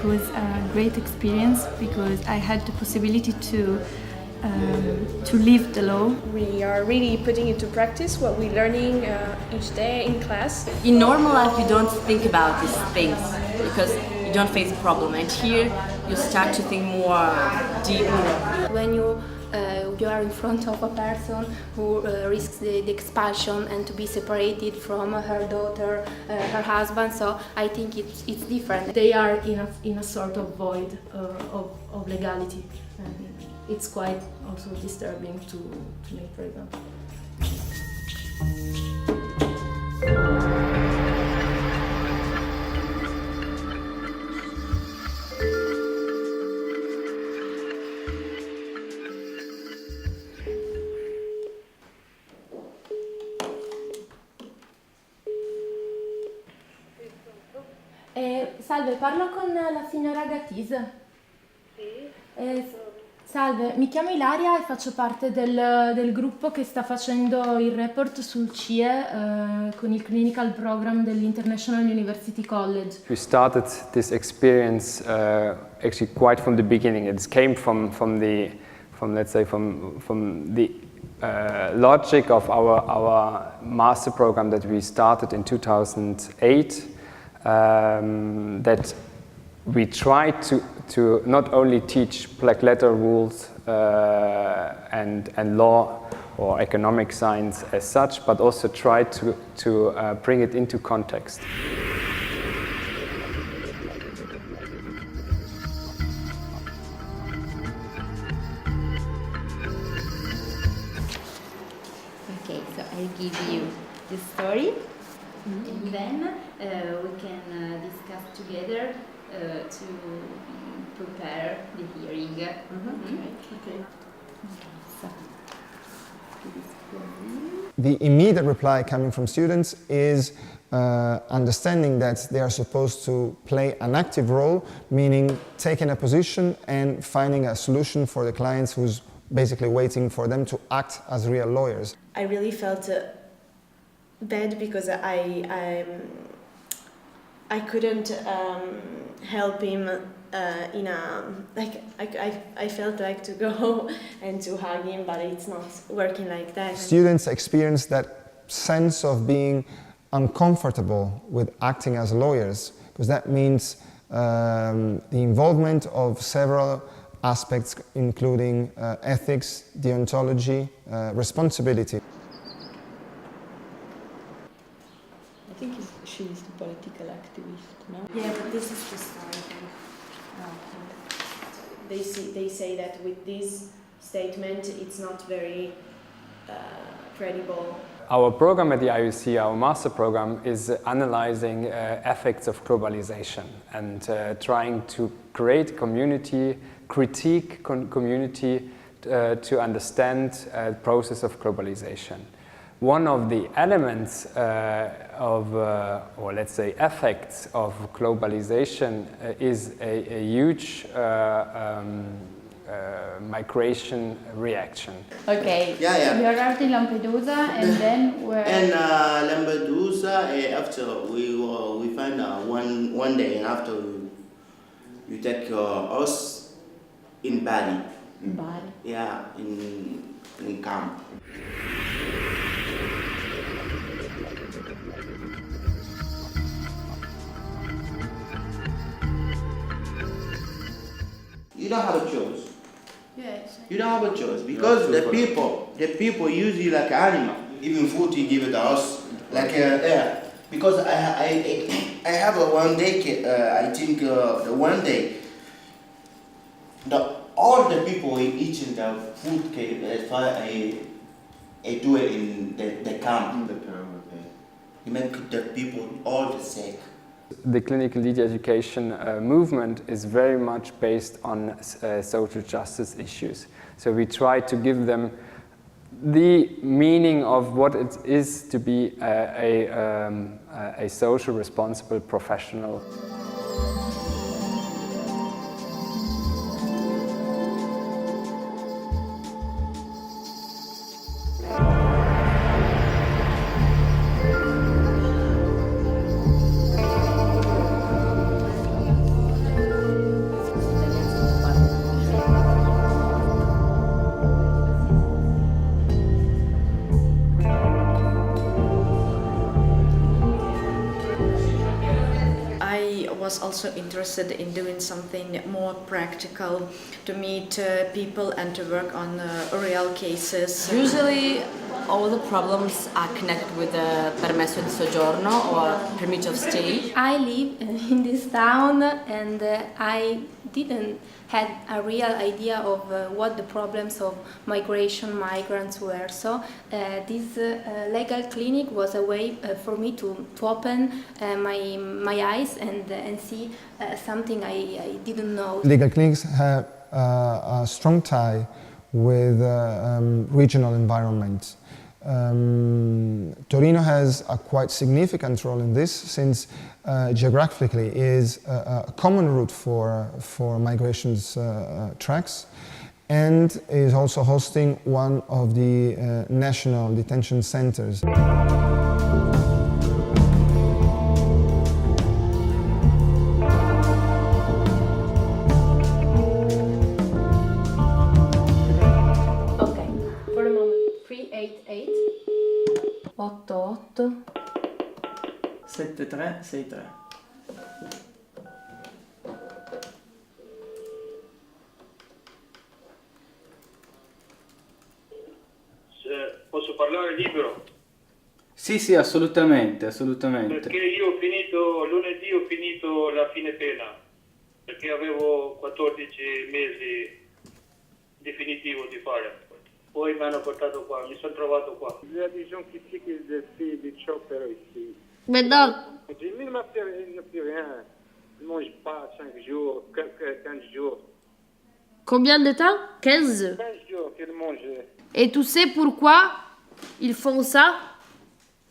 was a great experience because I had the possibility to live the law. We are really putting into practice what we're learning each day in class. In normal life, you don't think about these things because you don't face a problem, and here you start to think more deeply. When you are in front of a person who risks the expulsion and to be separated from her daughter, her husband, so I think it's different. They are in a sort of void of legality. And it's quite also disturbing to me, for example. Salve, parlo con la signora Gattis? Sì. Salve, mi chiamo Ilaria e faccio parte del gruppo che sta facendo il report sul CIE con il Clinical Program dell'International University College. We started this experience actually quite from the beginning. It came from the logic of our master program that we started in 2008. That we tried to not only teach black letter rules and law or economic science as such, but also try to bring it into context. Okay, so I'll give you the story, and then we can discuss together to prepare the hearing. Okay. So, the immediate reply coming from students is understanding that they are supposed to play an active role, meaning taking a position and finding a solution for the clients who's basically waiting for them to act as real lawyers. I really felt bad because I couldn't help him I felt like to go and to hug him, but it's not working like that. Students experience that sense of being uncomfortable with acting as lawyers, because that means the involvement of several aspects, including ethics, deontology, responsibility. I think she's the political activist, no? Yeah, but this is the story. They say that with this statement it's not very credible. Our program at the IUC, our master program, is analyzing effects of globalization and trying to create community, critique community to understand the process of globalization. One of the elements or let's say effects of globalization is a huge migration reaction. Okay, Yeah. you arrived in Lampedusa and then where? And Lampedusa, after we find one day after you take us in Bali. Bari. Yeah, in camp. You don't have a choice. Yes. You don't have a choice because the people use you like animal. Even food you give it to us, like yeah. Because I have a one day. I think the one day. All the people eating the food cake. I do it in the camp. In the camp, okay. You make the people all sick. The clinical lead education movement is very much based on social justice issues. So we try to give them the meaning of what it is to be a social responsible professional. was also interested in doing something more practical, to meet people and to work on real cases. Usually all the problems are connected with the permesso di soggiorno or permit of stay. I live in this town and I didn't had a real idea of what the problems of migrants were. So this legal clinic was a way for me to open my eyes and see something I didn't know. Legal clinics have a strong tie with regional environment. Torino has a quite significant role in this, since geographically is a common route for migrations tracks, and is also hosting one of the national detention centers. Ok, for a moment. 388 88 7363. Posso parlare libero? Sì, assolutamente, assolutamente. Perché io lunedì ho finito la fine pena, perché avevo 14 mesi definitivo di fare. Poi mi hanno portato qua, mi sono trovato qua. Il y a des gens qui disent qu'ils essaient de chopper ici. Mais non. Il ne m'a plus rien. Je ne mange pas 5 jours, 15 jours. Combien de temps? 15. 15 jours qu'ils mangent. Et tu sais pourquoi ils font ça?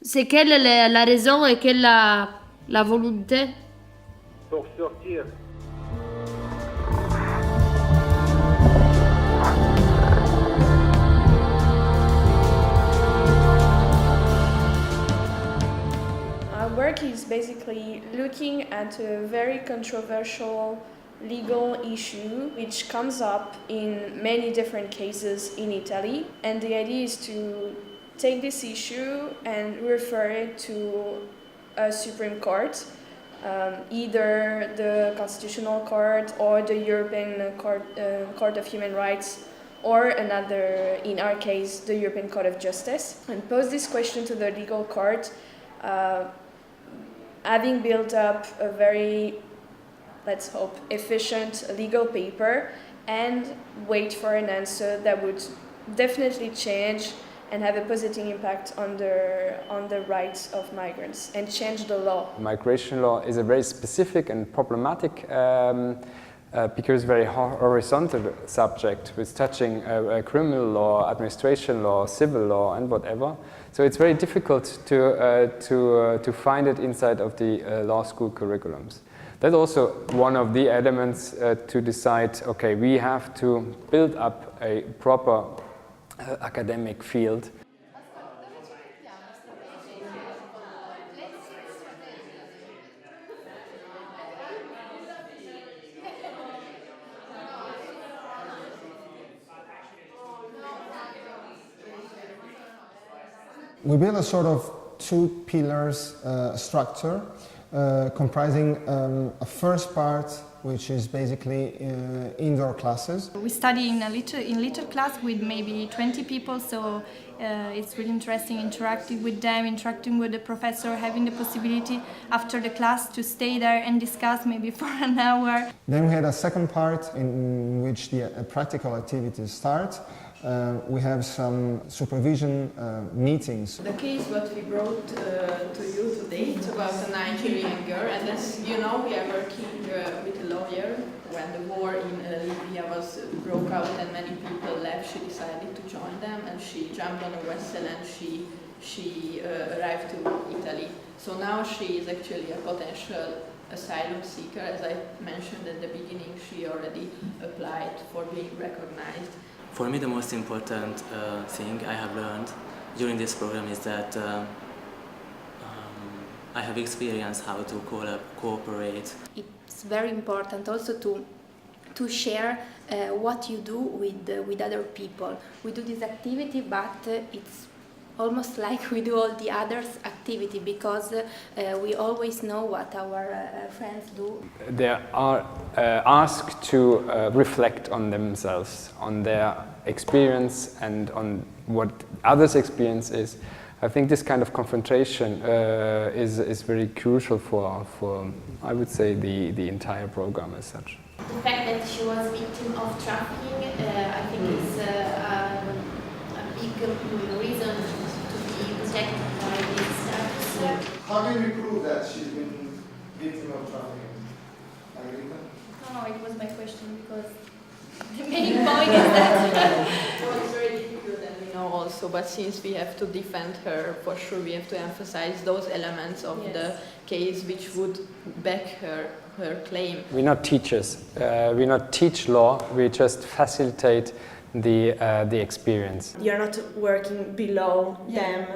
C'est quelle est la raison et quelle est la volonté? Pour sortir. Our work is basically looking at a very controversial legal issue which comes up in many different cases in Italy, and the idea is to take this issue and refer it to a Supreme Court, either the Constitutional Court or the European Court of Human Rights, or another, in our case, the European Court of Justice, and pose this question to the legal court, having built up a very, let's hope, efficient legal paper, and wait for an answer that would definitely change and have a positive impact on the rights of migrants and change the law. Migration law is a very specific and problematic because very horizontal subject with touching criminal law, administration law, civil law, and whatever. So it's very difficult to find it inside of the law school curriculums. That's also one of the elements to decide, okay, we have to build up a proper academic field. We build a sort of two pillars structure comprising a first part which is basically indoor classes. We study in little class with maybe 20 people, so it's really interesting interacting with them, interacting with the professor, having the possibility after the class to stay there and discuss maybe for an hour. Then we had a second part in which the practical activities start. We have some supervision meetings. The case what we brought to you today, it's about a Nigerian girl, and as you know, we are working with a lawyer. When the war in Libya broke out and many people left, she decided to join them, and she jumped on a vessel and she arrived to Italy. So now she is actually a potential asylum seeker. As I mentioned at the beginning, she already applied for being recognized. For me, the most important thing I have learned during this program is that I have experienced how to cooperate. It's very important also to share what you do with other people. We do this activity, but it's almost like we do all the others activity, because we always know what our friends do. They are asked to reflect on themselves, on their experience and on what others' experience is. I think this kind of confrontation is very crucial for I would say the entire program as such. The fact that she was victim of trafficking, I think is a big reason to be protected by this status. How do you prove that she's been victim of trafficking? Margarita? No, it was my question because the main point is that It's very difficult, and we know also, but since we have to defend her, for sure we have to emphasize those elements of the case which would back her claim. We're not teachers. We not teach law. We just facilitate the experience. You're not working below them.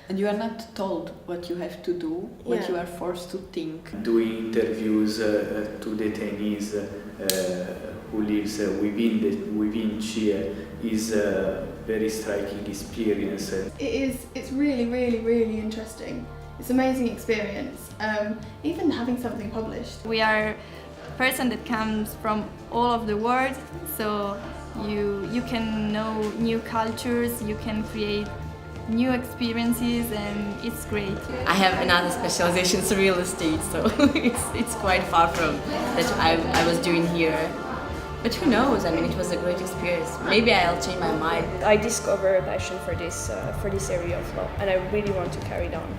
And you are not told what you have to do, what you are forced to think. Doing interviews to detainees who lives within CIE is a very striking experience. It's really, really, really interesting. It's an amazing experience, even having something published. we are a person that comes from all of the world, so you can know new cultures, you can create new experiences, and it's great. I have another specialization, it's real estate, so it's quite far from that I was doing here. But who knows? I mean, it was a great experience. Maybe I'll change my mind. I discovered a passion for this area of law, and I really want to carry it on.